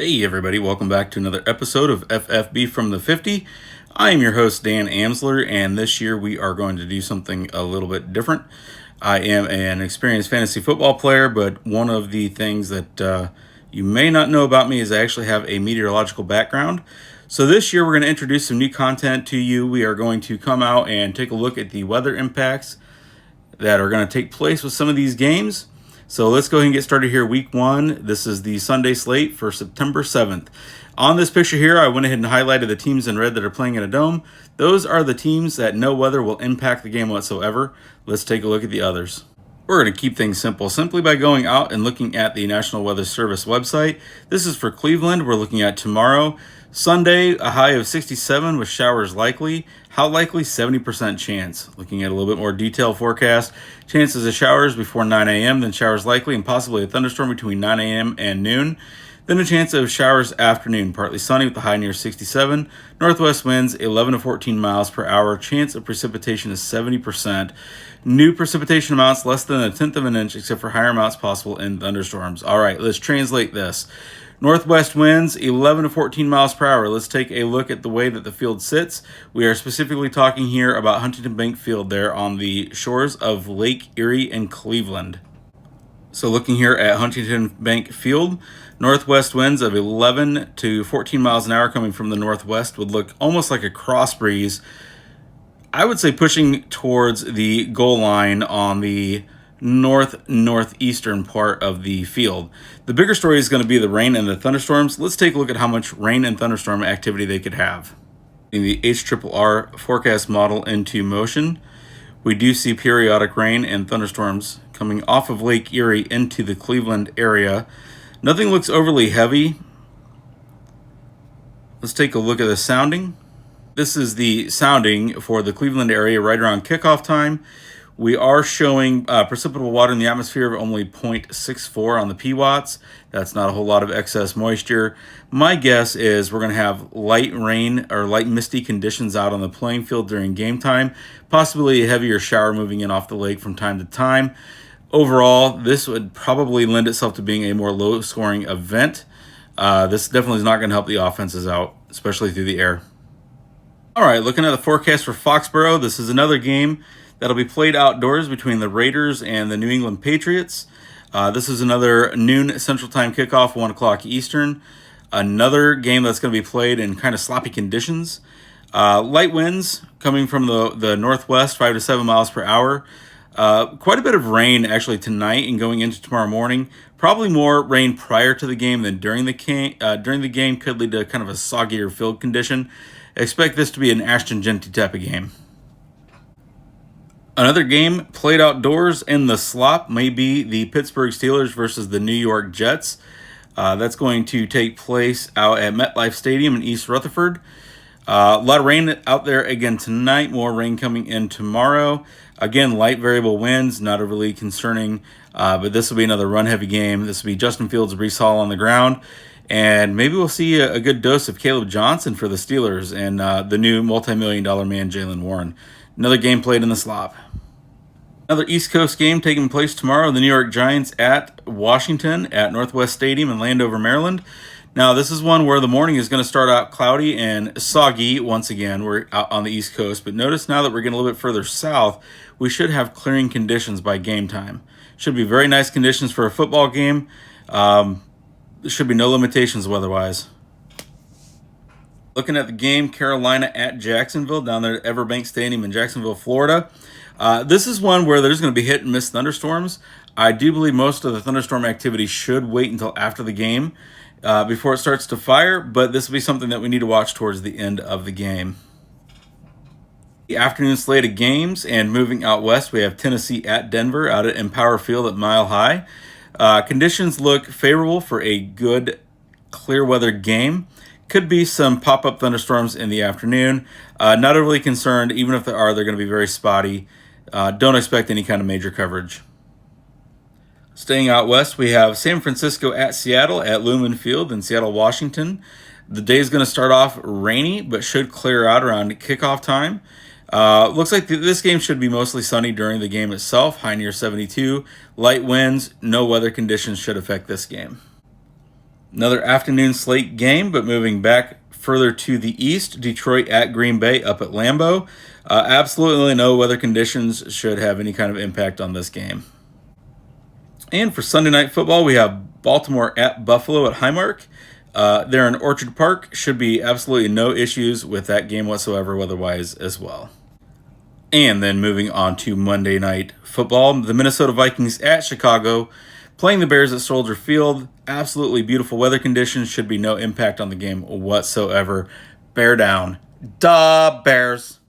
Hey everybody, welcome back to another episode of FFB from the 50. I am your host Dan Amsler, and this year we are going to do something a little bit different. I am an experienced fantasy football player, but one of the things that you may not know about me is I actually have a meteorological background. So this year we're going to introduce some new content to you. We are going to come out and take a look at the weather impacts that are going to take place with some of these games. So let's go ahead and get started here. Week 1, this is the Sunday slate for September 7th. On this picture here, I went ahead and highlighted the teams in red that are playing in a dome. Those are the teams that no weather will impact the game whatsoever. Let's take a look at the others. We're going to keep things simple simply by going out and looking at the National Weather Service website. This is for Cleveland. We're looking at tomorrow. Sunday, a high of 67 with showers likely. How likely? 70% chance. Looking at a little bit more detailed forecast. Chances of showers before 9 a.m., then showers likely, and possibly a thunderstorm between 9 a.m. and noon. Then a chance of showers afternoon, partly sunny with a high near 67. Northwest winds 11 to 14 miles per hour. Chance of precipitation is 70%. New precipitation amounts less than a tenth of an inch, except for higher amounts possible in thunderstorms. All right, let's translate this. Northwest winds 11 to 14 miles per hour. Let's take a look at the way that the field sits. We are specifically talking here about Huntington Bank Field there on the shores of Lake Erie and Cleveland. So looking here at Huntington Bank Field, northwest winds of 11 to 14 miles an hour coming from the northwest would look almost like a cross breeze. I would say pushing towards the goal line on the northeastern part of the field. The bigger story is going to be the rain and the thunderstorms. Let's take a look at how much rain and thunderstorm activity they could have. In the HRRR forecast model into motion, we do see periodic rain and thunderstorms coming off of Lake Erie into the Cleveland area. Nothing looks overly heavy. Let's take a look at the sounding. This is the sounding for the Cleveland area right around kickoff time. We are showing precipitable water in the atmosphere of only 0.64 on the PWatts. That's not a whole lot of excess moisture. My guess is we're going to have light rain or light misty conditions out on the playing field during game time, possibly a heavier shower moving in off the lake from time to time. Overall, this would probably lend itself to being a more low-scoring event. This definitely is not going to help the offenses out, especially through the air. All right, looking at the forecast for Foxborough, this is another game that'll be played outdoors between the Raiders and the New England Patriots. This is another noon Central Time kickoff, 1 o'clock Eastern. Another game that's going to be played in kind of sloppy conditions. Light winds coming from the northwest, 5 to 7 miles per hour. Quite a bit of rain actually tonight and going into tomorrow morning. Probably more rain prior to the game than during the game. During the game could lead to kind of a soggier field condition. Expect this to be an Ashton Genty type of game. Another game played outdoors in the slop may be the Pittsburgh Steelers versus the New York Jets. That's going to take place out at MetLife Stadium in East Rutherford. A lot of rain out there again tonight, more rain coming in tomorrow. Again, light variable winds, not overly concerning, but this will be another run-heavy game. This will be Justin Fields, Breece Hall on the ground, and maybe we'll see a good dose of Caleb Johnson for the Steelers and the new multi-million-dollar man, Jaylen Warren. Another game played in the slop. Another East Coast game taking place tomorrow. The New York Giants at Washington at Northwest Stadium in Landover, Maryland. Now, this is one where the morning is going to start out cloudy and soggy once again. We're out on the East Coast, but notice now that we're getting a little bit further south, we should have clearing conditions by game time. Should be very nice conditions for a football game. There should be no limitations weather-wise. Looking at the game, Carolina at Jacksonville down there at Everbank Stadium in Jacksonville, Florida. This is one where there's going to be hit and miss thunderstorms. I do believe most of the thunderstorm activity should wait until after the game before it starts to fire, but this will be something that we need to watch towards the end of the game. The afternoon slate of games, and moving out west, we have Tennessee at Denver out at Empower Field at Mile High. Conditions look favorable for a good clear weather game. Could be some pop-up thunderstorms in the afternoon. Not overly concerned. Even if there are, they're going to be very spotty. Don't expect any kind of major coverage. Staying out west, we have San Francisco at Seattle at Lumen Field in Seattle, Washington. The day is going to start off rainy, but should clear out around kickoff time. Looks like this game should be mostly sunny during the game itself, high near 72. Light winds, no weather conditions should affect this game. Another afternoon slate game, but moving back further to the east, Detroit at Green Bay up at Lambeau. Absolutely no weather conditions should have any kind of impact on this game. And for Sunday Night Football, we have Baltimore at Buffalo at Highmark. They're in Orchard Park. Should be absolutely no issues with that game whatsoever weather-wise as well. And then moving on to Monday Night Football, the Minnesota Vikings at Chicago, playing the Bears at Soldier Field. Absolutely beautiful weather conditions. Should be no impact on the game whatsoever. Bear down. Duh, Bears.